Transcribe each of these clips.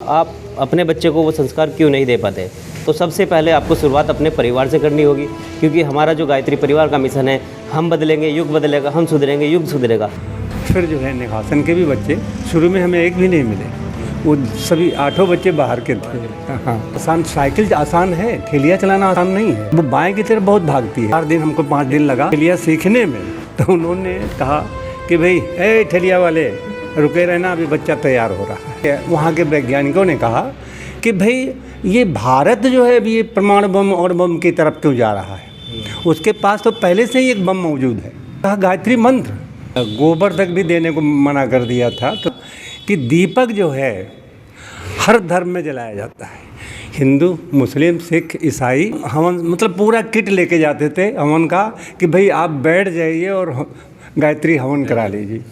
आप अपने बच्चे को वो संस्कार क्यों नहीं दे पाते? तो सबसे पहले आपको शुरुआत अपने परिवार से करनी होगी, क्योंकि हमारा जो गायत्री परिवार का मिशन है, हम बदलेंगे युग बदलेगा, हम सुधरेंगे युग सुधरेगा। फिर जो है निघासन के भी बच्चे शुरू में हमें एक भी नहीं मिले, वो सभी 8 बच्चे बाहर के थे। हाँ, आसान साइकिल आसान है, ठेलिया चलाना आसान नहीं है। वो बाएं की तरफ बहुत भागती है। 4 दिन हमको 5 दिन लगा ठेलिया सीखने में। तो उन्होंने कहा कि भाई ए ठेलिया वाले रुके रहना, अभी बच्चा तैयार हो रहा है। वहाँ के वैज्ञानिकों ने कहा कि भाई ये भारत जो है अभी ये परमाणु बम और बम की तरफ क्यों जा रहा है, उसके पास तो पहले से ही एक बम मौजूद है। कहा गायत्री मंत्र, गोबर तक भी देने को मना कर दिया था। तो कि दीपक जो है हर धर्म में जलाया जाता है, हिंदू मुस्लिम सिख ईसाई। हवन मतलब पूरा किट लेके जाते थे हवन का, कि भाई आप बैठ जाइए और गायत्री हवन करा लीजिए।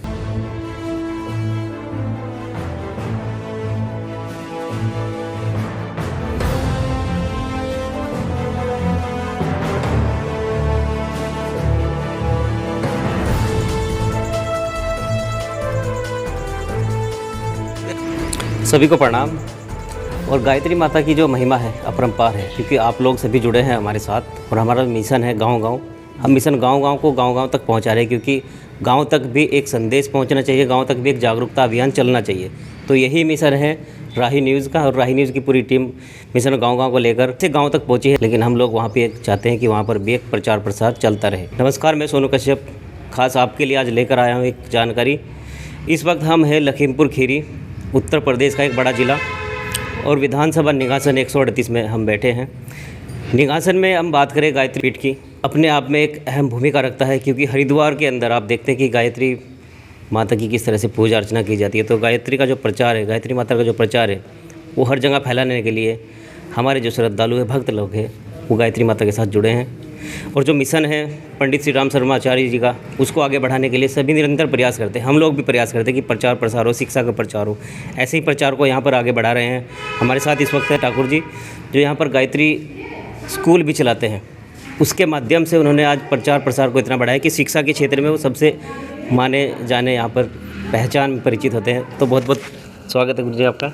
सभी को प्रणाम। और गायत्री माता की जो महिमा है अपरंपार है, क्योंकि आप लोग सभी जुड़े हैं हमारे साथ और हमारा मिशन है गांव-गांव। हम मिशन गांव-गांव को गांव-गांव तक पहुंचा रहे हैं, क्योंकि गांव तक भी एक संदेश पहुंचना चाहिए, गांव तक भी एक जागरूकता अभियान चलना चाहिए। तो यही मिशन है राही न्यूज़ का, और राही न्यूज़ की पूरी टीम मिशन गांव-गांव को लेकर से गांव तक पहुंची है। लेकिन हम लोग वहां पे चाहते हैं कि वहां पर भी एक प्रचार प्रसार चलता रहे। नमस्कार, मैं सोनू कश्यप खास आपके लिए आज लेकर आया हूँ एक जानकारी। इस वक्त हम हैं लखीमपुर खीरी, उत्तर प्रदेश का एक बड़ा ज़िला, और विधानसभा निघासन 138 में हम बैठे हैं। निघासन में हम बात करें गायत्री पीठ की, अपने आप में एक अहम भूमिका रखता है, क्योंकि हरिद्वार के अंदर आप देखते हैं कि गायत्री माता की किस तरह से पूजा अर्चना की जाती है। तो गायत्री का जो प्रचार है, गायत्री माता का जो प्रचार है, वो हर जगह फैलाने के लिए हमारे जो श्रद्धालु हैं, भक्त लोग हैं, वो गायत्री माता के साथ जुड़े हैं। और जो मिशन है पंडित श्री राम शर्मा आचार्य जी का, उसको आगे बढ़ाने के लिए सभी निरंतर प्रयास करते हैं। हम लोग भी प्रयास करते हैं कि प्रचार प्रसार हो, शिक्षा का प्रचार हो। ऐसे ही प्रचार को यहाँ पर आगे बढ़ा रहे हैं। हमारे साथ इस वक्त है ठाकुर जी, जो यहाँ पर गायत्री स्कूल भी चलाते हैं। उसके माध्यम से उन्होंने आज प्रचार प्रसार को इतना बढ़ाया कि शिक्षा के क्षेत्र में वो सबसे माने जाने यहाँ पर पहचान में परिचित होते हैं। तो बहुत बहुत स्वागत है गुरु जी आपका।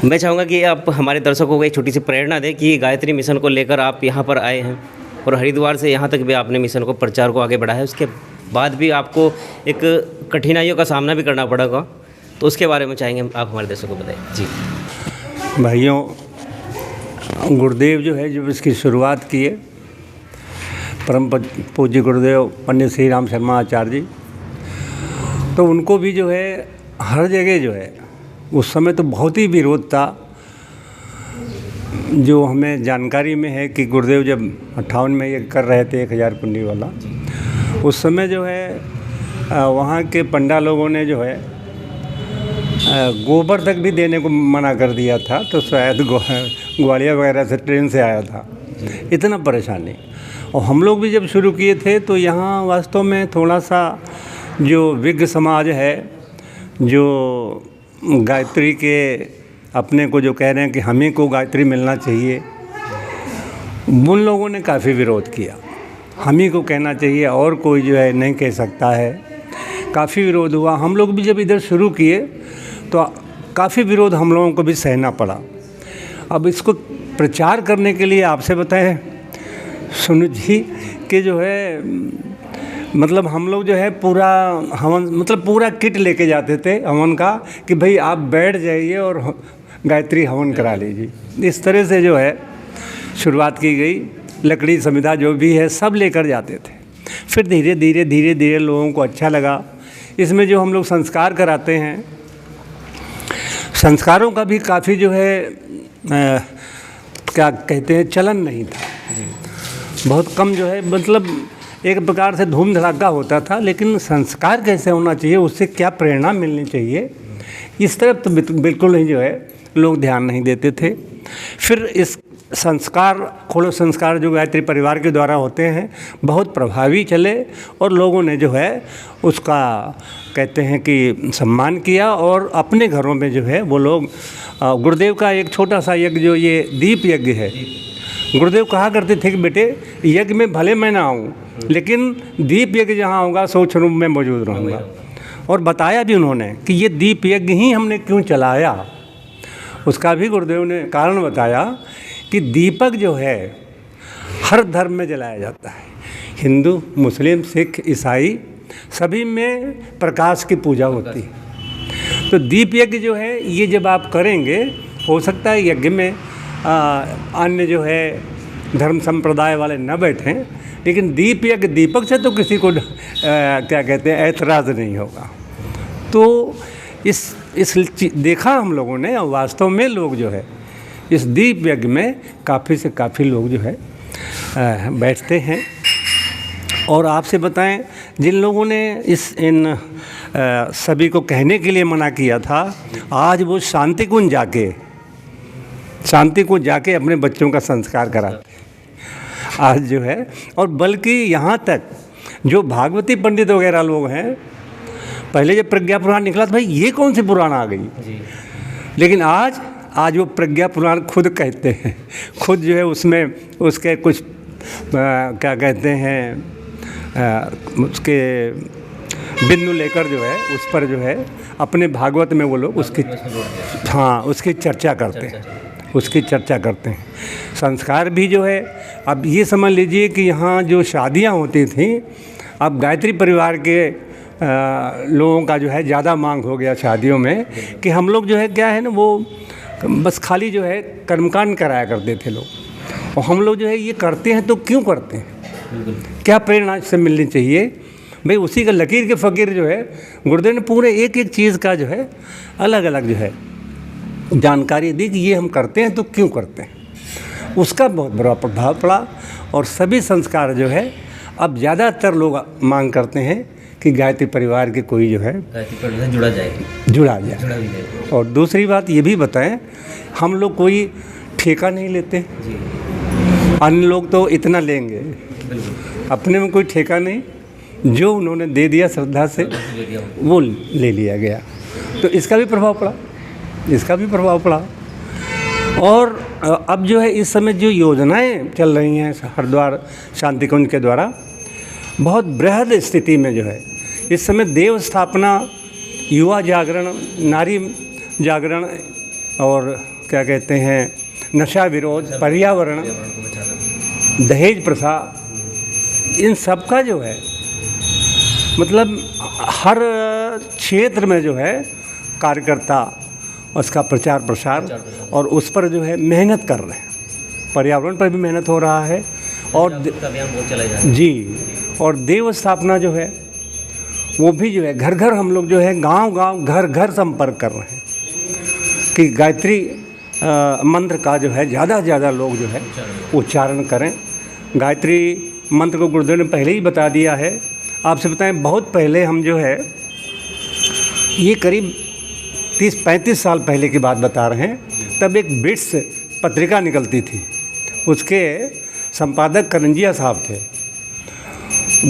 मैं चाहूँगा कि आप हमारे दर्शकों को एक छोटी सी प्रेरणा दें कि गायत्री मिशन को लेकर आप यहाँ पर आए हैं, और हरिद्वार से यहाँ तक भी आपने मिशन को प्रचार को आगे बढ़ाया। उसके बाद भी आपको एक कठिनाइयों का सामना भी करना पड़ेगा, तो उसके बारे में चाहेंगे आप हमारे दर्शकों को बताएं जी। भाइयों, गुरुदेव जो है जब इसकी शुरुआत किए, परम पूज्य गुरुदेव पंडित श्री राम शर्मा आचार्य जी, तो उनको भी जो है हर जगह जो है उस समय तो बहुत ही विरोध था। जो हमें जानकारी में है कि गुरुदेव जब 58 में ये कर रहे थे 1000 कुंडी वाला, उस समय जो है वहाँ के पंडा लोगों ने जो है गोबर तक भी देने को मना कर दिया था। तो शायद ग्वालियर वगैरह से ट्रेन से आया था, इतना परेशानी। और हम लोग भी जब शुरू किए थे तो यहाँ वास्तव में थोड़ा सा जो विज्ञ समाज है, जो गायत्री के अपने को जो कह रहे हैं कि हमें को गायत्री मिलना चाहिए, उन लोगों ने काफ़ी विरोध किया। हम ही को कहना चाहिए और कोई जो है नहीं कह सकता है। काफ़ी विरोध हुआ। हम लोग भी जब इधर शुरू किए तो काफ़ी विरोध हम लोगों को भी सहना पड़ा। अब इसको प्रचार करने के लिए आपसे बताएं सोनू जी कि जो है मतलब हम लोग जो है पूरा हवन मतलब पूरा किट लेके जाते थे हवन का, कि भाई आप बैठ जाइए और गायत्री हवन करा लीजिए। इस तरह से जो है शुरुआत की गई। लकड़ी समिधा जो भी है सब लेकर जाते थे। फिर धीरे धीरे लोगों को अच्छा लगा। इसमें जो हम लोग संस्कार कराते हैं, संस्कारों का भी काफ़ी जो है क्या कहते हैं चलन नहीं था। बहुत कम जो है मतलब एक प्रकार से धूम धड़ाका होता था, लेकिन संस्कार कैसे होना चाहिए, उससे क्या प्रेरणा मिलनी चाहिए, इस तरफ तो बिल्कुल नहीं जो है लोग ध्यान नहीं देते थे। फिर इस संस्कार खोलो संस्कार जो गायत्री परिवार के द्वारा होते हैं बहुत प्रभावी चले, और लोगों ने जो है उसका कहते हैं कि सम्मान किया। और अपने घरों में जो है वो लोग गुरुदेव का एक छोटा सा यज्ञ जो ये दीप यज्ञ है, गुरुदेव कहा करते थे कि बेटे यज्ञ में भले मैं ना आऊँ, लेकिन दीप यज्ञ जहाँ होगा सोच रूप में मौजूद रहूँगा। और बताया भी उन्होंने कि ये दीप यज्ञ ही हमने क्यों चलाया। उसका भी गुरुदेव ने कारण बताया कि दीपक जो है हर धर्म में जलाया जाता है, हिंदू, मुस्लिम, सिख, ईसाई सभी में प्रकाश की पूजा होती है। तो दीप यज्ञ जो है ये जब आप करेंगे, हो सकता है यज्ञ में अन्य जो है धर्म संप्रदाय वाले न बैठें, लेकिन दीप यज्ञ दीपक से तो किसी को क्या कहते हैं ऐतराज़ नहीं होगा। तो इस देखा हम लोगों ने, वास्तव में लोग जो है इस दीप यज्ञ में काफ़ी से काफ़ी लोग जो है बैठते हैं। और आपसे बताएं, जिन लोगों ने इन सभी को कहने के लिए मना किया था, आज वो शांति कुंज जाके अपने बच्चों का संस्कार कराते हैं आज जो है। और बल्कि यहाँ तक जो भागवती पंडित वगैरह लोग हैं, पहले जब प्रज्ञा पुराण निकला तो भाई ये कौन सी पुराण आ गई, लेकिन आज वो प्रज्ञा पुराण खुद कहते हैं, खुद जो है उसमें उसके कुछ क्या कहते हैं उसके बिंदु लेकर जो है उस पर जो है अपने भागवत में वो लोग उसकी चर्चा करते हैं। संस्कार भी जो है, अब ये समझ लीजिए कि यहाँ जो शादियाँ होती थी, अब गायत्री परिवार के लोगों का जो है ज़्यादा मांग हो गया शादियों में, कि हम लोग जो है क्या है ना, वो बस खाली जो है कर्मकांड कराया करते थे लोग। और हम लोग जो है ये करते हैं तो क्यों करते हैं, क्या प्रेरणा इससे मिलनी चाहिए भाई। उसी का लकीर के फ़कीर जो है गुरुदेव ने पूरे एक एक चीज़ का जो है अलग अलग जो है जानकारी दी कि ये हम करते हैं तो क्यों करते हैं। उसका बहुत बड़ा प्रभाव पड़ा और सभी संस्कार जो है अब ज़्यादातर लोग मांग करते हैं कि गायत्री परिवार के कोई जो है जुड़ा जाए। और दूसरी बात ये भी बताएं, हम लोग कोई ठेका नहीं लेते, अन्य लोग तो इतना लेंगे, अपने में कोई ठेका नहीं, जो उन्होंने दे दिया श्रद्धा से वो ले लिया गया। तो इसका भी प्रभाव पड़ा। और अब जो है इस समय जो योजनाएं चल रही हैं हरिद्वार शांति कुंज के द्वारा, बहुत बृहद स्थिति में जो है इस समय देव स्थापना, युवा जागरण, नारी जागरण और क्या कहते हैं नशा विरोध, पर्यावरण, दहेज प्रथा, इन सब का जो है मतलब हर क्षेत्र में जो है कार्यकर्ता उसका प्रचार प्रसार और उस पर जो है मेहनत कर रहे हैं। पर्यावरण पर भी मेहनत हो रहा है और और देव स्थापना जो है वो भी जो है घर घर हम लोग जो है गांव घर घर संपर्क कर रहे हैं कि गायत्री मंत्र का जो है ज़्यादा से ज़्यादा लोग जो है उच्चारण करें। गायत्री मंत्र को गुरुदेव ने पहले ही बता दिया है। आपसे बताएं, बहुत पहले हम जो है ये करीब 30-35 साल पहले की बात बता रहे हैं, तब एक बिट्स पत्रिका निकलती थी, उसके संपादक करंजिया साहब थे।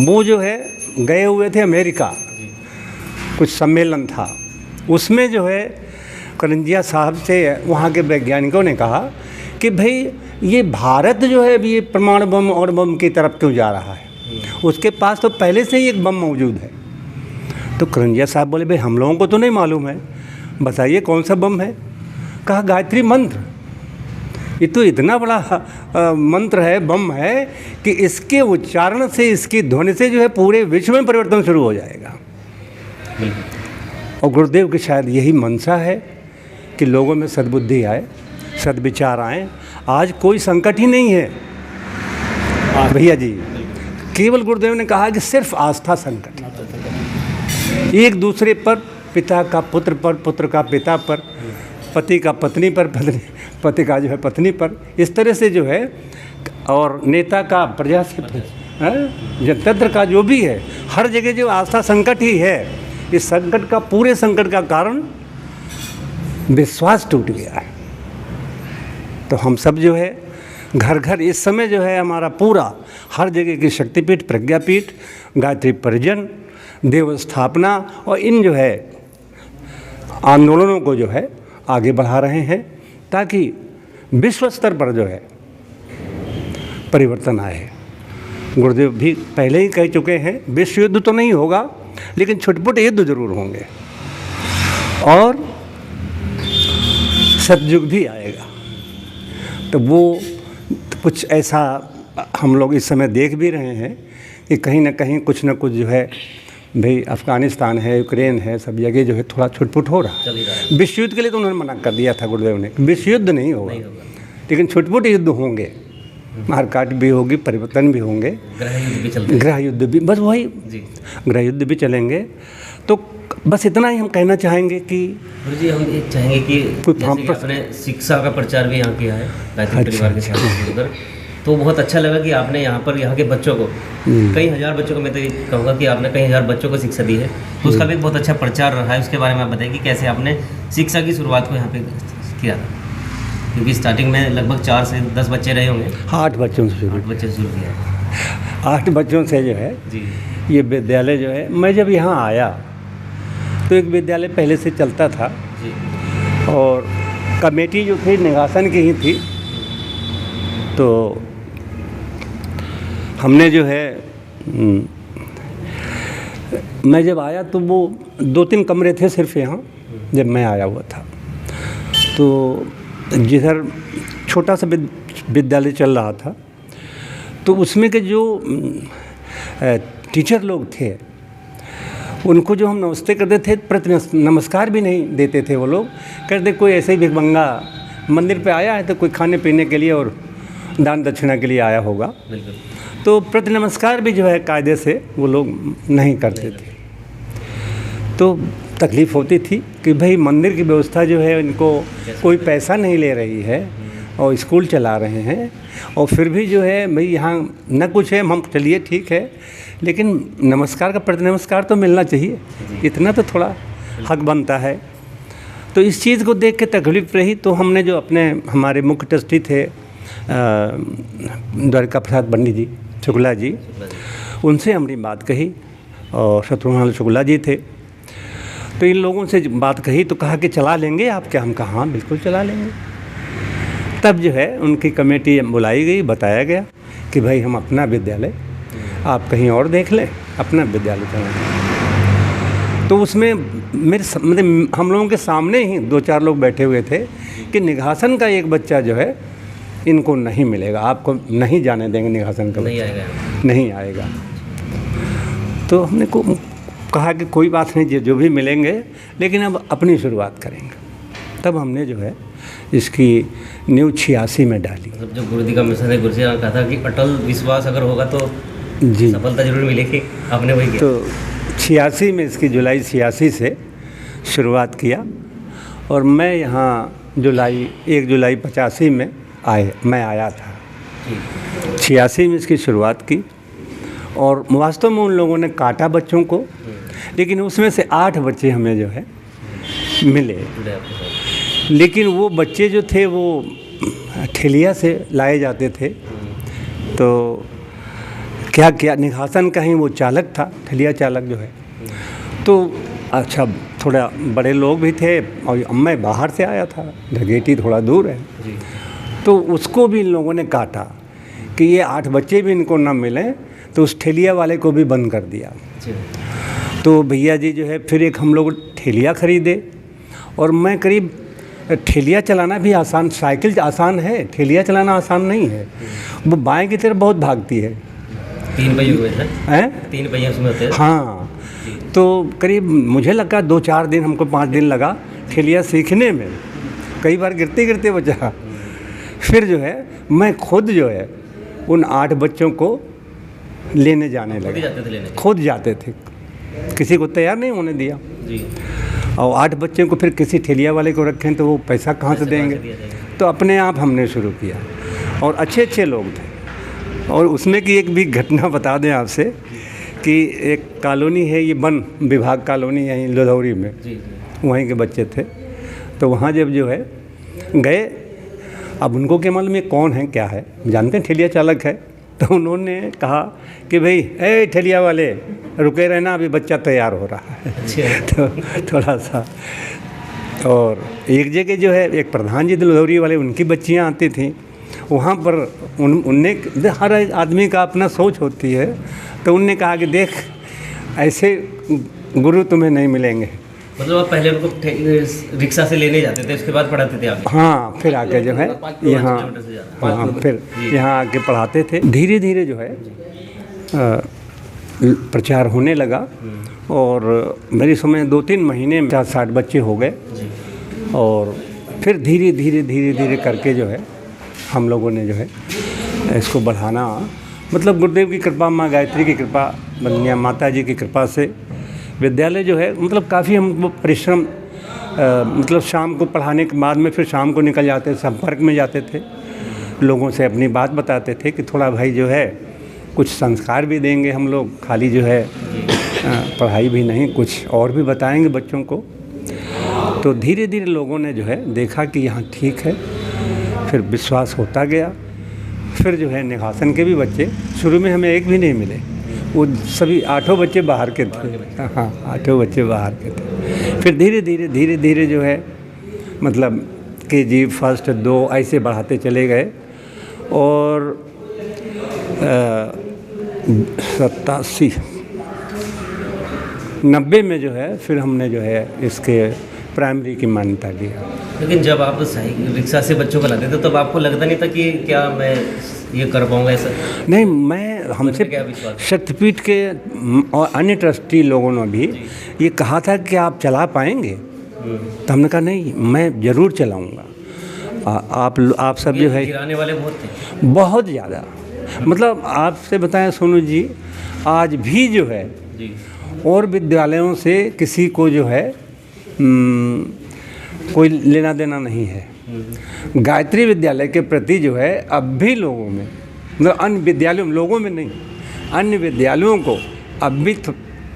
वो जो है गए हुए थे अमेरिका, कुछ सम्मेलन था, उसमें जो है करंजिया साहब से वहाँ के वैज्ञानिकों ने कहा कि भाई ये भारत जो है ये परमाणु बम और बम की तरफ क्यों जा रहा है, उसके पास तो पहले से ही एक बम मौजूद है। तो करंजिया साहब बोले भाई हम लोगों को तो नहीं मालूम है, बताइए कौन सा बम है। कहा गायत्री मंत्र, ये तो इतना बड़ा मंत्र है, बम है कि इसके उच्चारण से, इसकी ध्वनि से जो है पूरे विश्व में परिवर्तन शुरू हो जाएगा। और गुरुदेव की शायद यही मंशा है कि लोगों में सद्बुद्धि आए, सद्विचार आए। आज कोई संकट ही नहीं है भैया जी, केवल गुरुदेव ने कहा कि सिर्फ आस्था संकट है। एक दूसरे पर, पिता का पुत्र पर, पुत्र का पिता पर, पति का पत्नी पर, पति का जो है पत्नी पर, इस तरह से जो है, और नेता का प्रजा से, जनतंत्र का जो भी है, हर जगह जो आस्था संकट ही है। इस संकट का, पूरे संकट का कारण विश्वास टूट गया है। तो हम सब जो है घर घर इस समय जो है हमारा पूरा हर जगह की शक्तिपीठ, प्रज्ञापीठ, गायत्री परिजन, देव स्थापना और इन जो है आंदोलनों को जो है आगे बढ़ा रहे हैं ताकि विश्व स्तर पर जो है परिवर्तन आए। गुरुदेव भी पहले ही कह चुके हैं, विश्व युद्ध तो नहीं होगा लेकिन छुटपुट युद्ध जरूर होंगे। और सतयुग भी आएगा। तो वो कुछ ऐसा हम लोग इस समय देख भी रहे हैं कि कहीं ना कहीं कुछ ना कुछ जो है भाई अफ़गानिस्तान है, यूक्रेन है, सब जगह जो है थोड़ा छुटपुट हो रहा है। विश्व युद्ध के लिए तो उन्होंने मना कर दिया था गुरुदेव ने, विश्व युद्ध नहीं होगा, लेकिन छुटपुट युद्ध होंगे, मारकाट भी होगी, परिवर्तन भी होंगे, ग्रह युद्ध भी, बस वही ग्रह युद्ध भी चलेंगे। तो बस इतना ही हम कहना चाहेंगे कि गुरु जी हम ये चाहेंगे कि जैसे कि आपने शिक्षा का प्रचार भी यहाँ किया है गायत्री परिवार के साथ जुड़कर, तो बहुत अच्छा लगा कि आपने यहाँ पर यहाँ के बच्चों को, कई हज़ार बच्चों को, मैं तो ये कहूँगा कि आपने कई हज़ार बच्चों को शिक्षा दी है, तो उसका भी बहुत अच्छा प्रचार रहा है। उसके बारे में आप बताइए कि कैसे आपने शिक्षा की शुरुआत को यहाँ पे किया था, क्योंकि स्टार्टिंग में लगभग 4 से 10 बच्चे रहे होंगे। 8 बच्चों से शुरू 8 बच्चे से शुरू किया। 8 बच्चों से जो है जी ये विद्यालय जो है, मैं जब यहाँ आया तो एक विद्यालय पहले से चलता था जी, और कमेटी जो थी निगासन की ही थी। तो हमने जो है मैं जब आया तो वो 2-3 कमरे थे सिर्फ यहाँ जब मैं आया हुआ था। तो जिधर छोटा सा विद्यालय चल रहा था तो उसमें के जो टीचर लोग थे उनको जो हम नमस्ते करते थे, प्रति नमस्कार भी नहीं देते थे। वो लोग कहते कोई ऐसे ही भिखमंगा मंदिर पे आया है तो कोई खाने पीने के लिए और दान दक्षिणा के लिए आया होगा। बिल्कुल। तो प्रति नमस्कार भी जो है कायदे से वो लोग नहीं करते थे। तो तकलीफ़ होती थी कि भाई मंदिर की व्यवस्था जो है इनको कोई पैसा नहीं ले रही है और स्कूल चला रहे हैं, और फिर भी जो है भाई यहाँ न कुछ है, हम चलिए ठीक है, लेकिन नमस्कार का प्रति नमस्कार तो मिलना चाहिए, इतना तो थोड़ा हक बनता है। तो इस चीज़ को देख के तकलीफ रही। तो हमने जो हमारे मुख्य ट्रस्टी थे द्वारिका प्रसाद पंडित जी शुक्ला जी, उनसे हमारी बात कही, और शत्रुघ्न शुक्ला जी थे। तो इन लोगों से बात कही तो कहा कि चला लेंगे आप क्या? हम कहा हाँ बिल्कुल चला लेंगे। तब जो है उनकी कमेटी बुलाई गई, बताया गया कि भाई हम अपना विद्यालय, आप कहीं और देख लें, अपना विद्यालय चलाएं। तो उसमें मतलब हम लोगों के सामने ही 2-4 लोग बैठे हुए थे कि निघासन का एक बच्चा जो है इनको नहीं मिलेगा, आपको नहीं जाने देंगे निघासन का बच्चा, नहीं आएगा। तो हमने कहा कि कोई बात नहीं, जो भी मिलेंगे, लेकिन अब अपनी शुरुआत करेंगे। तब हमने जो है इसकी न्यू 86 में डाली। मतलब जो गुरु जी का मिशन है, गुरु जी ने कहा था कि अटल विश्वास अगर होगा तो जी सफलता जरूर मिलेगी, आपने वही किया। तो 86 में इसकी जुलाई 86 से शुरुआत किया, और मैं यहाँ 1 जुलाई 85 में मैं आया था। 86 में इसकी शुरुआत की, और वास्तव में उन लोगों ने काटा बच्चों को, लेकिन उसमें से 8 बच्चे हमें जो है मिले। लेकिन वो बच्चे जो थे वो ठेलिया से लाए जाते थे। तो क्या किया, निघासन का ही वो चालक था, ठेलिया चालक जो है। तो अच्छा थोड़ा बड़े लोग भी थे, और मैं बाहर से आया था, ढगेटी थोड़ा दूर है। तो उसको भी इन लोगों ने काटा कि ये 8 बच्चे भी इनको ना मिलें, तो उस ठेलिया वाले को भी बंद कर दिया। तो भैया जी जो है फिर एक हम लोग ठेलिया ख़रीदे, और मैं करीब ठेलिया चलाना भी आसान, साइकिल आसान है, ठेलिया चलाना आसान नहीं है। वो बाएं की तरफ बहुत भागती है। 3 पहिए हैं, 3 पहिए उसमें होते हैं। हाँ, तो करीब मुझे लगा 2-4 दिन, हमको 5 दिन लगा ठेलिया सीखने में, कई बार गिरते गिरते बचा। फिर जो है मैं खुद जो है उन 8 बच्चों को लेने जाने लगा, खुद जाते थे, किसी को तैयार नहीं होने दिया जी। और 8 बच्चों को फिर किसी ठेलिया वाले को रखें तो वो पैसा कहाँ से देंगे, तो अपने आप हमने शुरू किया, और अच्छे अच्छे लोग थे। और उसमें की एक भी घटना बता दें आपसे कि एक कॉलोनी है, ये वन विभाग कॉलोनी है लुधौरी में, वहीं के बच्चे थे। तो वहाँ जब जो है गए, अब उनको क्या मालूम ये कौन है क्या है, जानते हैं ठेलिया चालक है। तो उन्होंने कहा कि भाई ए ठेलिया वाले रुके रहना, अभी बच्चा तैयार हो रहा है। तो थोड़ा सा, और एक जगह जो है एक प्रधान जी लुधौरी वाले, उनकी बच्चियां आती थीं वहाँ पर, उनने हर आदमी का अपना सोच होती है। तो उनने कहा कि देख ऐसे गुरु तुम्हें नहीं मिलेंगे, मतलब आप पहले उनको रिक्शा से लेने जाते थे, उसके बाद पढ़ाते थे आप? हाँ, फिर आके जो है यहाँ, हाँ फिर यहाँ आके पढ़ाते थे। धीरे धीरे जो है प्रचार होने लगा और मेरी समय 2-3 महीने में 60 बच्चे हो गए और फिर धीरे धीरे धीरे धीरे करके जो है हम लोगों ने जो है इसको बढ़ाना, मतलब गुरुदेव की कृपा, माँ गायत्री की कृपा, बंदिया माता जी की कृपा से विद्यालय जो है मतलब काफ़ी हम परिश्रम, मतलब शाम को पढ़ाने के बाद में फिर शाम को निकल जाते, संपर्क में जाते थे, लोगों से अपनी बात बताते थे कि थोड़ा भाई जो है कुछ संस्कार भी देंगे हम लोग, खाली जो है पढ़ाई भी नहीं, कुछ और भी बताएंगे बच्चों को। तो धीरे धीरे लोगों ने जो है देखा कि यहाँ ठीक है, फिर विश्वास होता गया। फिर जो है निघासन के भी बच्चे, शुरू में हमें एक भी नहीं मिले, वो सभी 8 बच्चे बाहर के थे। हाँ, 8 बच्चे बाहर के थे। फिर धीरे धीरे जो है मतलब KG 1, 2 ऐसे बढ़ाते चले गए और 87, 90 में जो है फिर हमने जो है इसके प्राइमरी की मान्यता दिया। लेकिन जब आप रिक्शा से बच्चों को लाते थे तब आपको लगता नहीं था कि क्या मैं ये कर पाऊँगा ऐसा? नहीं, मैं हमसे शक्तिपीठ के और अन्य ट्रस्टी लोगों ने भी ये कहा था कि आप चला पाएंगे, तो हमने कहा नहीं, मैं ज़रूर चलाऊँगा। आप सब जो है गिराने वाले बहुत थे, बहुत ज़्यादा। मतलब आपसे बताएं सोनू जी, आज भी जो है और विद्यालयों से किसी को जो है कोई लेना देना नहीं है। गायत्री विद्यालय के प्रति जो है अब भी लोगों में, मतलब अन्य विद्यालयों में, लोगों में नहीं, अन्य विद्यालयों को अब भी तो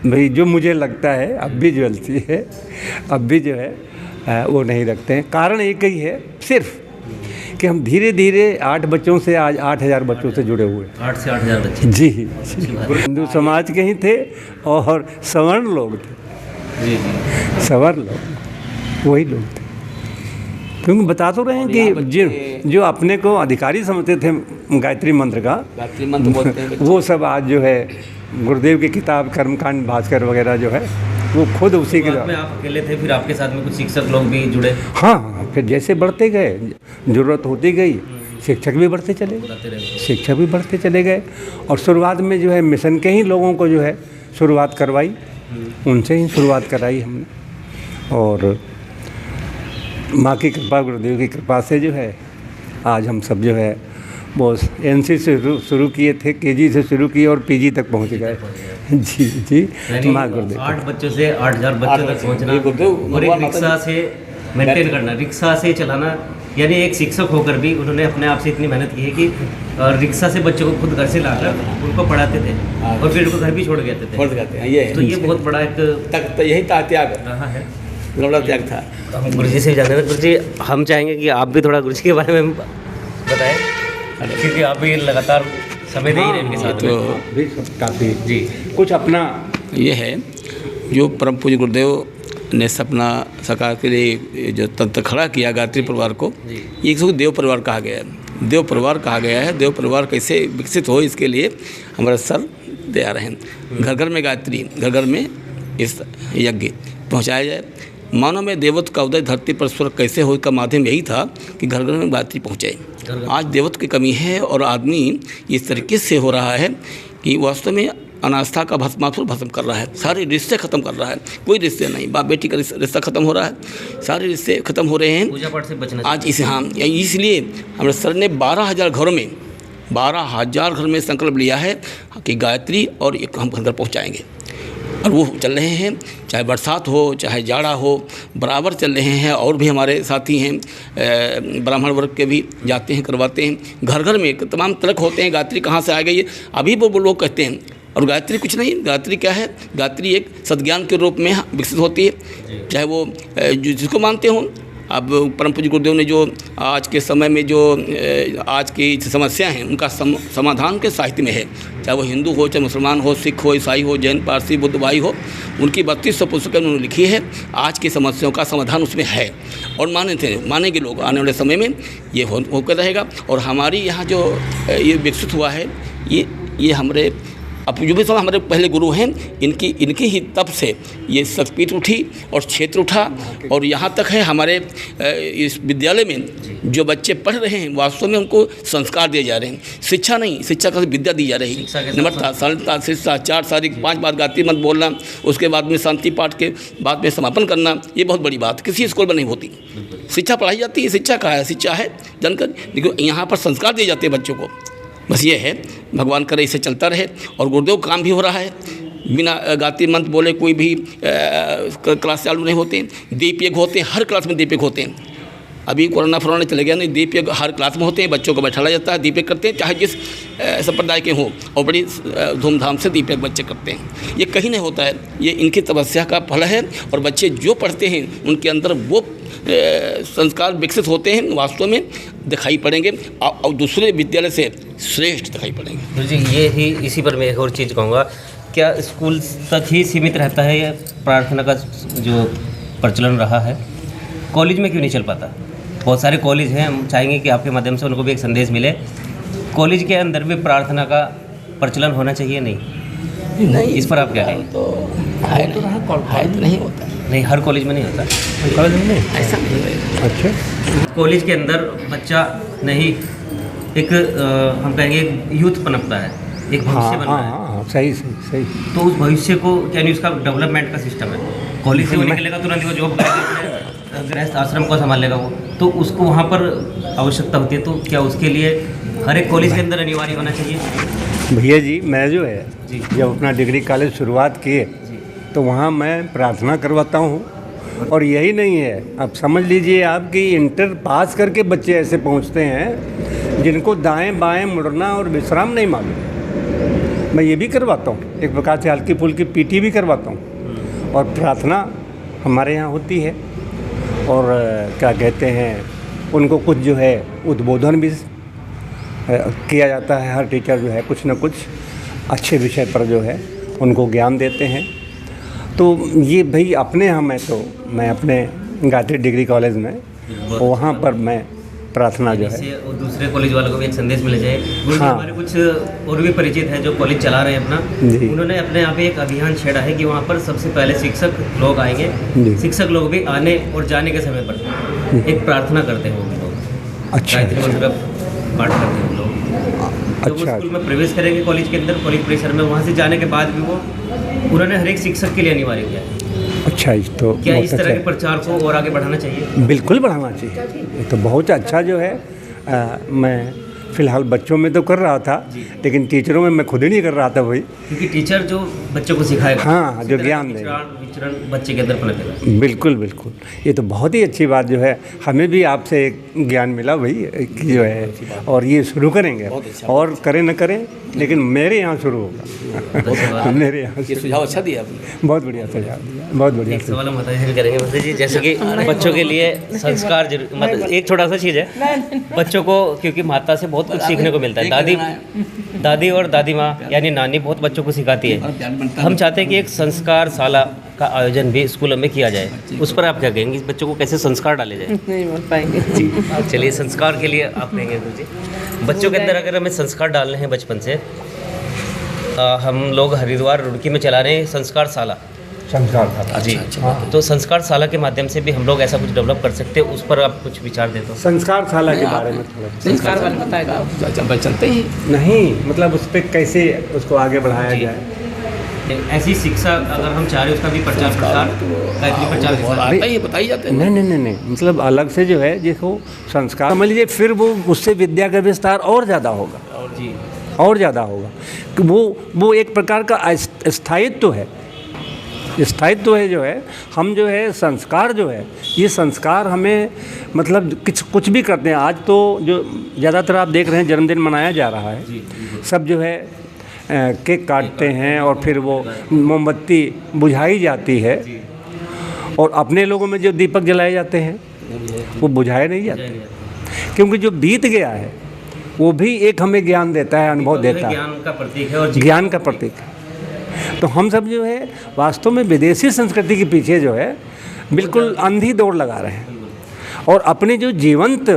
भाई जो मुझे लगता है अब भी ज्वलती है, अब भी जो है वो नहीं रखते हैं। कारण एक ही है सिर्फ कि हम धीरे धीरे 8 बच्चों से आज 8000 बच्चों से जुड़े हुए। 8 से 8000 बच्चे? जी, हिंदू समाज के ही थे और सवर्ण लोग थे। जी, सवर्ण लोग वही लोग थे, क्योंकि बता तो रहे हैं कि जो अपने को अधिकारी समझते थे गायत्री मंत्र का, गायत्री मंत्र बोलते हैं वो सब आज जो है गुरुदेव की किताब कर्मकांड भास्कर वगैरह जो है वो खुद उसी के। में आप अकेले थे, फिर आपके साथ में कुछ शिक्षक लोग भी जुड़े? हाँ, फिर जैसे बढ़ते गए, ज़रूरत होती गई, शिक्षक भी बढ़ते चले गए, शिक्षक भी बढ़ते चले गए। और शुरुआत में जो है मिशन के ही लोगों को जो है शुरुआत करवाई, उनसे ही शुरुआत कराई हमने। और माँ की कृपा, गुरुदेव की कृपा से जो है आज हम सब जो है वो NC से शुरू किए थे, KG से शुरू किए और PG तक पहुँच गए। जी, माँ गुरुदेव। 8 बच्चों से 8000 बच्चों तक पहुँचना और एक रिक्शा से मेंटेन करना, रिक्शा से चलाना, यानी एक शिक्षक होकर भी उन्होंने अपने आप से इतनी मेहनत की है कि रिक्शा से बच्चों को खुद घर से लाकर उनको पढ़ाते थे और फिर उनको घर भी छोड़ गए थे। ये तो ये बहुत बड़ा एक तक, यही त्याग रहा है, बड़ा त्याग था। हम गुरु जी से जाने, गुरु जी हम चाहेंगे कि आप भी थोड़ा गुरु जी के बारे में बताएं, क्योंकि आप भी लगातार समय दे ही रहे हैं उनके साथ में। भी काफ़ी जी, कुछ अपना ये है जो परम पूज्य गुरुदेव ने सपना साकार के लिए जो तंत्र खड़ा किया गायत्री परिवार को, ये एक देव परिवार कहा गया है। देव परिवार कहा गया है। देव परिवार कैसे विकसित हो, इसके लिए हमारे सर तैयार हैं। घर घर में गायत्री, घर घर में इस यज्ञ पहुँचाया जाए। मानव में देवत्व का उदय धरती पर स्वर्ग कैसे हो, का माध्यम यही था कि घर घर में गायत्री पहुँचाए। आज देवत्व की कमी है और आदमी इस तरीके से हो रहा है कि वास्तव में अनास्था का भस्मासुर भस्म कर रहा है, सारे रिश्ते खत्म कर रहा है। कोई रिश्ते नहीं, बाप बेटी का रिश्ता खत्म हो रहा है, सारे रिश्ते खत्म हो रहे हैं। पूजा पाठ से बचना आज इसे, हाँ, इसलिए हमारे सर ने 12,000 घरों में, 12,000 घर में संकल्प लिया है कि गायत्री और एक हम घर पहुँचाएँगे। और वो चल रहे हैं, चाहे बरसात हो चाहे जाड़ा हो, बराबर चल रहे हैं। और भी हमारे साथी हैं ब्राह्मण वर्ग के भी जाते हैं, करवाते हैं। घर घर में तमाम तर्क होते हैं, गायत्री कहाँ से आ गई है, अभी वो लोग कहते हैं। और गायत्री कुछ नहीं, गायत्री क्या है, गायत्री एक सद्ज्ञान के रूप में विकसित होती है, चाहे वो जिसको मानते हों। अब परम पूज्य गुरुदेव ने जो आज के समय में जो आज की समस्या हैं उनका समाधान के साहित्य में है, चाहे वो हिंदू हो, चाहे मुसलमान हो, सिख हो, ईसाई हो, जैन, पारसी, बुद्ध भाई हो, उनकी 3200 पुस्तकें उन्होंने लिखी है। आज की समस्याओं का समाधान उसमें है और मानेंगे लोग, आने वाले समय में ये होकर रहेगा। और हमारी यहाँ जो ये विकसित हुआ है, ये हमारे अब जो भी सब हमारे पहले गुरु हैं, इनकी ही तप से ये शक्तिपीठ उठी और क्षेत्र उठा, और यहाँ तक है हमारे इस विद्यालय में जो बच्चे पढ़ रहे हैं वास्तव में उनको संस्कार दिए जा रहे हैं। शिक्षा नहीं, शिक्षा का विद्या दी जा रही है। नम्रता, सरलता, शिक्षा, 4 शारीरिक 5 बार गाती मत बोलना, उसके बाद में शांति पाठ के बाद में समापन करना, ये बहुत बड़ी बात किसी स्कूल में नहीं होती। शिक्षा पढ़ाई जाती है, शिक्षा का है, शिक्षा है जानकर, लेकिन यहाँ पर संस्कार दिए जाते हैं बच्चों को। बस ये है, भगवान करे इसे चलता रहे। और गुरुदेव काम भी हो रहा है, बिना गाती मंत्र बोले कोई भी क्लास चालू नहीं होते। दीप यज्ञ होते हैं, हर क्लास में दीप यज्ञ होते हैं। अभी कोरोना फरोना चले गया नहीं, दीप यज्ञ हर क्लास में होते हैं, बच्चों को बैठाया जाता है, दीप यज्ञ करते हैं, चाहे जिस संप्रदाय के हों, और बड़ी धूमधाम से दीप यज्ञ बच्चे करते हैं। ये कहीं नहीं होता है, ये इनकी तपस्या का फल है। और बच्चे जो पढ़ते हैं उनके अंदर वो संस्कार विकसित होते हैं, वास्तव में दिखाई पड़ेंगे और दूसरे विद्यालय से श्रेष्ठ दिखाई पड़ेंगे। गुरु जी, ये ही इसी पर मैं एक और चीज़ कहूँगा, क्या स्कूल तक ही सीमित रहता है या प्रार्थना का जो प्रचलन रहा है कॉलेज में क्यों नहीं चल पाता? बहुत सारे कॉलेज हैं, हम चाहेंगे कि आपके माध्यम से उनको भी एक संदेश मिले, कॉलेज के अंदर भी प्रार्थना का प्रचलन होना चाहिए। नहीं, इस पर आप क्या कहेंगे? तो है तो नहीं होता, नहीं, हर कॉलेज में नहीं होता। कॉलेज में नहीं, ऐसा नहीं होगा। अच्छा, कॉलेज के अंदर बच्चा नहीं, एक हम कहेंगे एक यूथ पनपता है, एक भविष्य बनना है। हाँ, सही। तो उस भविष्य को यानी उसका डेवलपमेंट का सिस्टम है। कॉलेज से वो निकलेगा तुरंत वो जॉब करेगा, गृहस्थ आश्रम को संभाल लेगा वो, तो उसको वहाँ पर आवश्यकता होती है। तो क्या उसके लिए हर एक कॉलेज के अंदर अनिवार्य होना चाहिए? भैया जी, मैं जो है जब अपना डिग्री कॉलेज शुरुआत किए तो वहाँ मैं प्रार्थना करवाता हूँ। और यही नहीं है, अब समझ लीजिए आपकी इंटर पास करके बच्चे ऐसे पहुँचते हैं जिनको दाएं बाएं मुड़ना और विश्राम नहीं मालूम। मैं ये भी करवाता हूँ, एक प्रकार से हल्की फुल्की पीटी भी करवाता हूँ। और प्रार्थना हमारे यहाँ होती है, और क्या कहते हैं, उनको कुछ जो है उद्बोधन भी किया जाता है। हर टीचर जो है कुछ न कुछ अच्छे विषय पर जो है उनको ज्ञान देते हैं। तो ये भाई अपने यहाँ मैं अपने गायत्री डिग्री कॉलेज में, वहाँ पर मैं प्रार्थना जो है, और दूसरे कॉलेज वालों को भी एक संदेश मिल जाए। हाँ। हमारे कुछ और भी परिचित हैं जो कॉलेज चला रहे हैं अपना, उन्होंने अपने यहाँ पे एक अभियान छेड़ा है कि वहाँ पर सबसे पहले शिक्षक लोग आएंगे, शिक्षक लोग भी आने और जाने के समय पर एक प्रार्थना करते हैं वो लोग। अच्छा, गायत्री मंत्र पाठ करते हैं वो लोग। जब वो स्कूल में प्रवेश करेंगे कॉलेज के अंदर, कॉलेज परिसर में, वहाँ से जाने के बाद भी वो उन्होंने हर एक शिक्षक के लिए अनिवार्य किया है। अच्छा, तो क्या इस तरह के प्रचार को और आगे बढ़ाना चाहिए? बिल्कुल बढ़ाना चाहिए। ये तो बहुत अच्छा जो है। मैं फ़िलहाल बच्चों में तो कर रहा था, लेकिन टीचरों में मैं खुद ही नहीं कर रहा था भाई, क्योंकि टीचर जो बच्चों को सिखाएगा, हाँ, जो ज्ञान देगा, विचरण बच्चे के अंदर पनपेगा। बिल्कुल। ये तो बहुत ही अच्छी बात जो है, हमें भी आपसे एक ज्ञान मिला भाई कि जो है, और ये शुरू करेंगे, और करें न करें, लेकिन मेरे यहाँ शुरू होगा। मेरे यहाँ ये सुझाव अच्छा दिया आपने, बहुत बढ़िया सुझाव दिया, बहुत बढ़िया। एक सवाल हम माता जी करेंगे माता जी, जैसे कि बच्चों के लिए संस्कार जरूर, मतलब एक छोटा सा चीज़ है बच्चों को, क्योंकि माता से बहुत कुछ सीखने को मिलता है। दादी और दादी माँ यानी नानी बहुत बच्चों को सिखाती है। हम चाहते हैं कि एक संस्कार शाला का आयोजन भी स्कूलों में किया जाए, उस पर आप क्या कहेंगे? बच्चों को कैसे संस्कार डाले जाए? नहीं बोल पाएंगे जी, चलिए संस्कार के लिए आप कहेंगे गुरु जी। बच्चों के अंदर अगर हमें संस्कार डालने हैं बचपन से, हम लोग हरिद्वार रुड़की में चला रहे हैं संस्कार शाला। जी, तो संस्कार शाला के माध्यम से भी हम लोग ऐसा कुछ डेवलप कर सकते हैं, उस पर आप कुछ विचार देते हो? संस्कार शाला के बारे में थोड़ा संस्कार वाले बताएगा आप चलते ही नहीं, मतलब उस पर कैसे उसको आगे बढ़ाया जाए। ऐसी शिक्षा अगर हम चाह रहे हैं उसका भी प्रचार गायत्री प्रचार ये बताई जाते हैं। नहीं, मतलब अलग से जो है जिसको संस्कार समझ लीजिए, फिर वो उससे विद्या का विस्तार और ज़्यादा होगा, जी, और ज़्यादा होगा कि वो एक प्रकार का स्थायित्व है। स्थायित्व है जो है, हम जो है संस्कार जो है, ये संस्कार हमें मतलब कुछ भी करते हैं। आज तो जो ज़्यादातर आप देख रहे हैं जन्मदिन मनाया जा रहा है, सब जो है केक काटते हैं और फिर वो मोमबत्ती बुझाई जाती है, और अपने लोगों में जो दीपक जलाए जाते हैं वो बुझाए नहीं जाते, क्योंकि जो बीत गया है वो भी एक हमें ज्ञान देता है, अनुभव देता है, ज्ञान का प्रतीक है और ज्ञान का प्रतीक है। तो हम सब जो है वास्तव में विदेशी संस्कृति के पीछे जो है बिल्कुल अंधी दौड़ लगा रहे हैं, और अपने जो जीवंत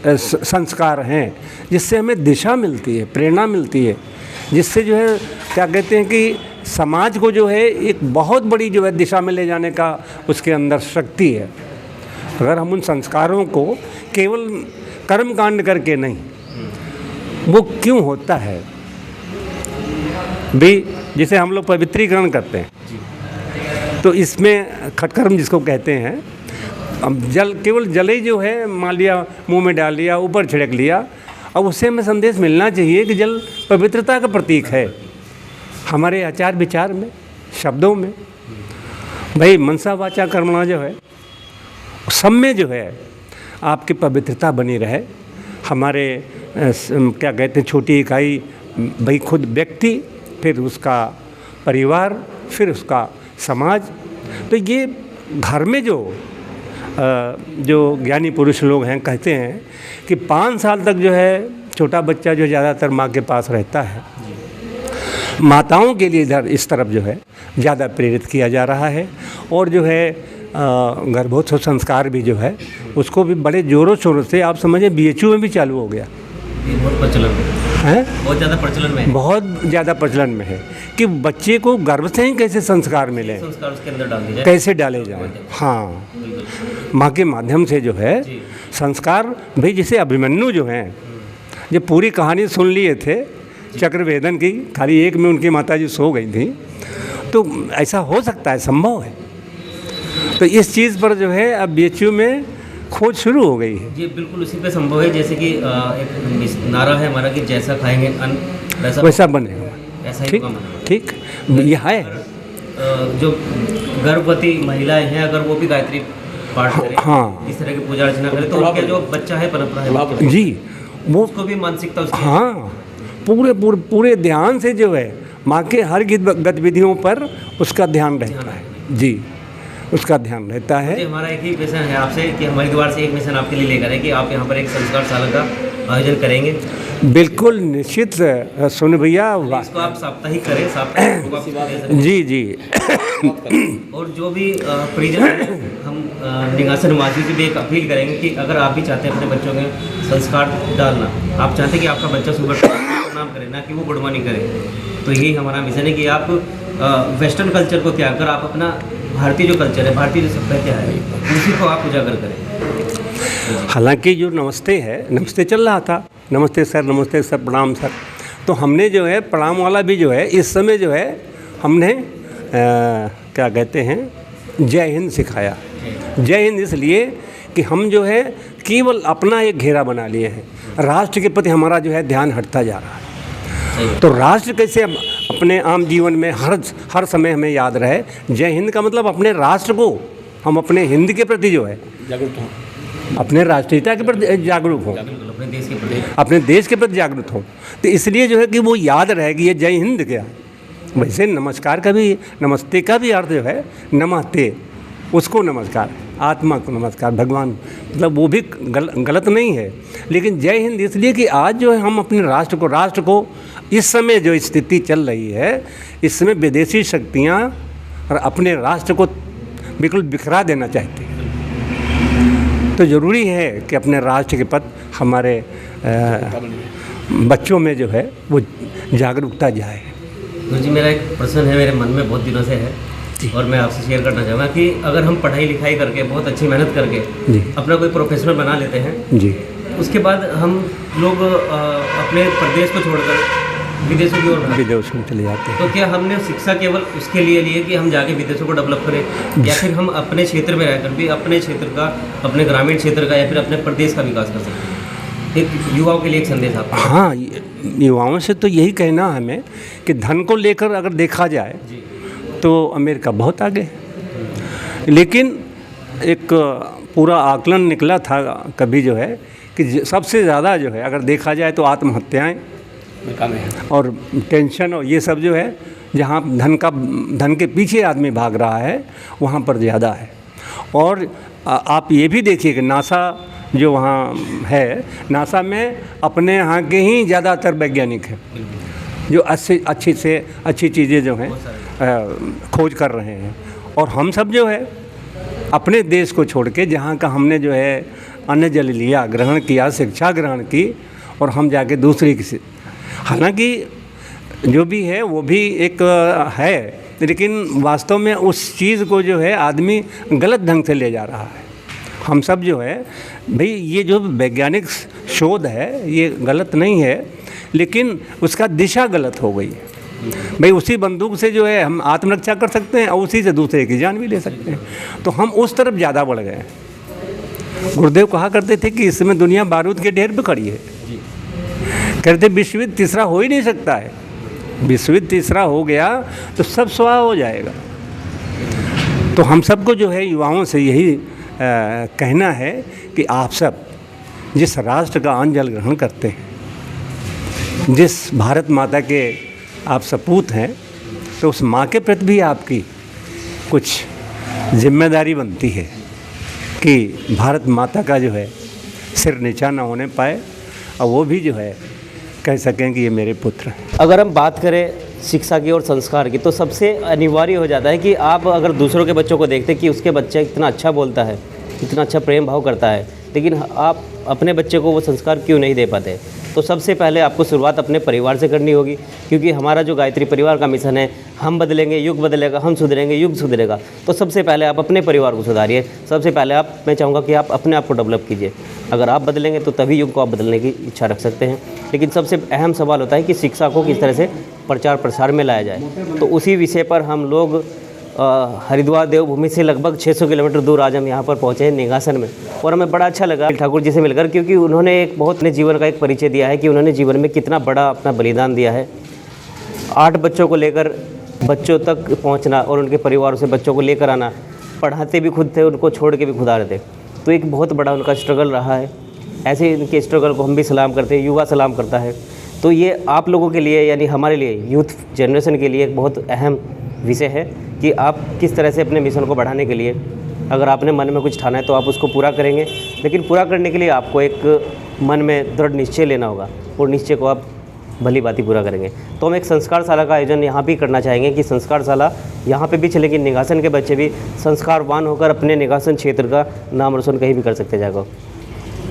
संस्कार हैं जिससे हमें दिशा मिलती है, प्रेरणा मिलती है, जिससे जो है क्या कहते हैं कि समाज को जो है एक बहुत बड़ी जो है दिशा में ले जाने का उसके अंदर शक्ति है। अगर हम उन संस्कारों को केवल कर्मकांड करके नहीं, वो क्यों होता है भी, जिसे हम लोग पवित्रीकरण करते हैं, तो इसमें खटकर्म जिसको कहते हैं, अब केवल जल ही जो है मान लिया मुंह में डाल लिया, ऊपर छिड़क लिया। अब उससे हमें संदेश मिलना चाहिए कि जल पवित्रता का प्रतीक है हमारे आचार विचार में, शब्दों में। भाई मनसा वाचा कर्मणा जो है सब में जो है आपकी पवित्रता बनी रहे। हमारे क्या कहते हैं छोटी इकाई, भाई खुद व्यक्ति, फिर उसका परिवार, फिर उसका समाज। तो ये घर में जो ज्ञानी पुरुष लोग हैं कहते हैं कि 5 साल तक जो है छोटा बच्चा जो ज़्यादातर माँ के पास रहता है, माताओं के लिए इधर इस तरफ जो है ज़्यादा प्रेरित किया जा रहा है। और जो है गर्भोत्सव संस्कार भी जो है उसको भी बड़े ज़ोरों शोरों से, आप समझे BHU में भी चालू हो गया। ये बहुत प्रचलन में है, बहुत ज़्यादा प्रचलन में है, बहुत ज़्यादा प्रचलन में है कि बच्चे को गर्भ से ही कैसे संस्कार मिले, संस्कार उसके अंदर डाल दिया जाए, कैसे डाले जाएं। हाँ, माँ के माध्यम से जो है संस्कार। भाई जैसे अभिमन्यु जो हैं, जब पूरी कहानी सुन लिए थे चक्रवेदन की, खाली एक में उनकी माताजी सो गई थी, तो ऐसा हो सकता है, संभव है। तो इस चीज़ पर जो है अब BHU में खोज शुरू हो गई है। ये बिल्कुल उसी पे संभव है, जैसे कि एक नारा है हमारा कि जैसा खाएंगे अन्न वैसा बनेगा। ऐसा ही ठीक होगा। ठीक, ये है। जो गर्भवती महिलाएं हैं अगर वो भी गायत्री पाठ करें, हाँ, इस तरह की पूजा अर्चना करें, तो उनका जो बच्चा है परंपरा है जी, वो उसको भी मानसिकता उसकी, हाँ, पूरे ध्यान से जो है माँ के हर गतिविधियों पर उसका ध्यान रहता है जी, उसका ध्यान रहता है। जी, हमारा एक ही मिशन है आपसे कि हमारे द्वार से एक मिशन आपके लिए लेकर है कि आप यहाँ पर एक संस्कार शाला का आयोजन करेंगे। बिल्कुल निश्चित सुन भैया, इसको आप साप्ताहिक करें, साप्ताहिक जी जी। और जो भी परिजन हैं, हम निगासन निवासी से भी एक अपील करेंगे कि अगर आप भी चाहते हैं अपने बच्चों के संस्कार डालना, आप चाहते हैं कि आपका बच्चा सुबह प्रणाम करे, ना कि वो गुड मॉर्निंग करे, तो यही हमारा मिशन है कि आप वेस्टर्न कल्चर को त्याग कर आप अपना भारतीय जो कल्चर है, भारतीय जो सभ्यता है, उसी को आप उजागर करें। हालांकि जो नमस्ते है, नमस्ते चल रहा था, नमस्ते सर, प्रणाम सर, तो हमने जो है प्रणाम वाला भी जो है इस समय जो है हमने क्या कहते हैं जय हिंद सिखाया। जय हिंद इसलिए कि हम जो है केवल अपना एक घेरा बना लिए हैं, राष्ट्र के प्रति हमारा जो है ध्यान हटता जा रहा है। तो राष्ट्र कैसे अपने आम जीवन में हर समय हमें याद रहे। जय हिंद का मतलब अपने राष्ट्र को, हम अपने हिंद के प्रति जो है जागरूक हों, अपने राष्ट्रीयता के प्रति जागरूक हों, अपने देश के प्रति जागरूक हों। तो इसलिए जो है कि वो याद रहे कि ये जय हिंद क्या है। वैसे नमस्कार का भी, नमस्ते का भी अर्थ जो है नमस्ते, उसको नमस्कार, आत्मा को नमस्कार, भगवान, मतलब वो भी गलत नहीं है। लेकिन जय हिंद इसलिए कि आज जो है हम अपने राष्ट्र को इस समय जो स्थिति चल रही है, इस समय विदेशी शक्तियाँ और अपने राष्ट्र को बिल्कुल बिखरा देना चाहती हैं। तो ज़रूरी है कि अपने राष्ट्र के प्रति हमारे बच्चों में जो है वो जागरूकता जाए। गुरु जी, मेरा एक प्रश्न है, मेरे मन में बहुत दिनों से है और मैं आपसे शेयर करना चाहूँगा कि अगर हम पढ़ाई लिखाई करके बहुत अच्छी मेहनत करके अपना कोई प्रोफेशनल बना लेते हैं जी, उसके बाद हम लोग अपने प्रदेश को छोड़कर विदेशों की ओर विदेशों में चले जाते हैं, तो क्या हमने शिक्षा केवल उसके लिए लिए कि हम जाके विदेशों को डेवलप करें, या फिर हम अपने क्षेत्र में रहकर भी अपने क्षेत्र का, अपने ग्रामीण क्षेत्र का या फिर अपने प्रदेश का विकास कर सकते हैं? एक युवाओं के लिए एक संदेश आपका। हाँ, युवाओं से तो यही कहना है हमें कि धन को लेकर अगर देखा जाए तो अमेरिका बहुत आगे है। लेकिन एक पूरा आकलन निकला था कभी जो है कि सबसे ज़्यादा जो है अगर देखा जाए तो आत्महत्याएं और टेंशन और ये सब जो है, जहाँ धन के पीछे आदमी भाग रहा है वहाँ पर ज़्यादा है। और आप ये भी देखिए कि नासा जो वहाँ है, नासा में अपने यहाँ के ही ज़्यादातर वैज्ञानिक हैं जो अच्छी चीज़ें जो हैं खोज कर रहे हैं। और हम सब जो है अपने देश को छोड़ के, जहाँ का हमने जो है अन्न जल लिया, ग्रहण किया, शिक्षा ग्रहण की, और हम जाके दूसरी किसी, हालांकि जो भी है वो भी एक है, लेकिन वास्तव में उस चीज़ को जो है आदमी गलत ढंग से ले जा रहा है। हम सब जो है भाई, ये जो वैज्ञानिक शोध है ये गलत नहीं है, लेकिन उसका दिशा गलत हो गई है। भाई उसी बंदूक से जो है हम आत्मरक्षा कर सकते हैं और उसी से दूसरे की जान भी ले सकते हैं, तो हम उस तरफ ज़्यादा बढ़ गए। गुरुदेव कहा करते थे कि इसमें दुनिया बारूद के ढेर पे खड़ी है। कहते विश्व युद्ध तीसरा हो ही नहीं सकता है, विश्व युद्ध तीसरा हो गया तो सब स्वाहा हो जाएगा। तो हम सबको जो है युवाओं से यही कहना है कि आप सब जिस राष्ट्र का अन्न जल ग्रहण करते हैं, जिस भारत माता के आप सपूत हैं, तो उस माँ के प्रति भी आपकी कुछ जिम्मेदारी बनती है कि भारत माता का जो है सिर नीचा ना होने पाए और वो भी जो है कह सकें कि ये मेरे पुत्र हैं। अगर हम बात करें शिक्षा की और संस्कार की, तो सबसे अनिवार्य हो जाता है कि आप अगर दूसरों के बच्चों को देखते हैं कि उसके बच्चा इतना अच्छा बोलता है, इतना अच्छा प्रेम भाव करता है, लेकिन आप अपने बच्चे को वो संस्कार क्यों नहीं दे पाते। तो सबसे पहले आपको शुरुआत अपने परिवार से करनी होगी, क्योंकि हमारा जो गायत्री परिवार का मिशन है, हम बदलेंगे युग बदलेगा, हम सुधरेंगे युग सुधरेगा। तो सबसे पहले आप अपने परिवार को सुधारिए। सबसे पहले मैं चाहूँगा कि आप अपने आप को डेवलप कीजिए। अगर आप बदलेंगे तो तभी युग को आप बदलने की इच्छा रख सकते हैं। लेकिन सबसे अहम सवाल होता है कि शिक्षा को किस तरह से प्रचार प्रसार में लाया जाए। तो उसी विषय पर हम लोग हरिद्वार देवभूमि से लगभग 600 किलोमीटर दूर आज हम यहाँ पर पहुँचे हैं निगासन में, और हमें बड़ा अच्छा लगा ठाकुर जी से मिलकर, क्योंकि उन्होंने एक बहुत अपने जीवन का एक परिचय दिया है कि उन्होंने जीवन में कितना बड़ा अपना बलिदान दिया है। 8 बच्चों को लेकर बच्चों तक पहुँचना और उनके परिवारों से बच्चों को लेकर आना, पढ़ाते भी खुद थे, उनको छोड़ के भी खुद आ रहे थे। तो एक बहुत बड़ा उनका स्ट्रगल रहा है। ऐसे इनके स्ट्रगल को हम भी सलाम करते हैं, युवा सलाम करता है। तो ये आप लोगों के लिए, यानी हमारे लिए, यूथ जनरेशन के लिए एक बहुत अहम विषय है कि आप किस तरह से अपने मिशन को बढ़ाने के लिए, अगर आपने मन में कुछ ठाना है तो आप उसको पूरा करेंगे। लेकिन पूरा करने के लिए आपको एक मन में दृढ़ निश्चय लेना होगा, और निश्चय को आप भली बाती पूरा करेंगे। तो हम एक संस्कारशाला का आयोजन यहाँ भी करना चाहेंगे कि संस्कारशाला यहाँ पे भी चलेगी, निगासन के बच्चे भी संस्कारवान होकर अपने निगासन क्षेत्र का नाम रोशन कहीं भी कर सकते जाएगा।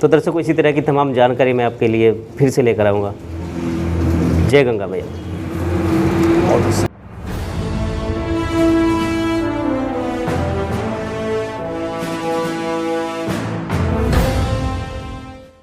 तो दर्शकों, इसी तरह की तमाम जानकारी मैं आपके लिए फिर से लेकर आऊँगा। जय गंगा भैया।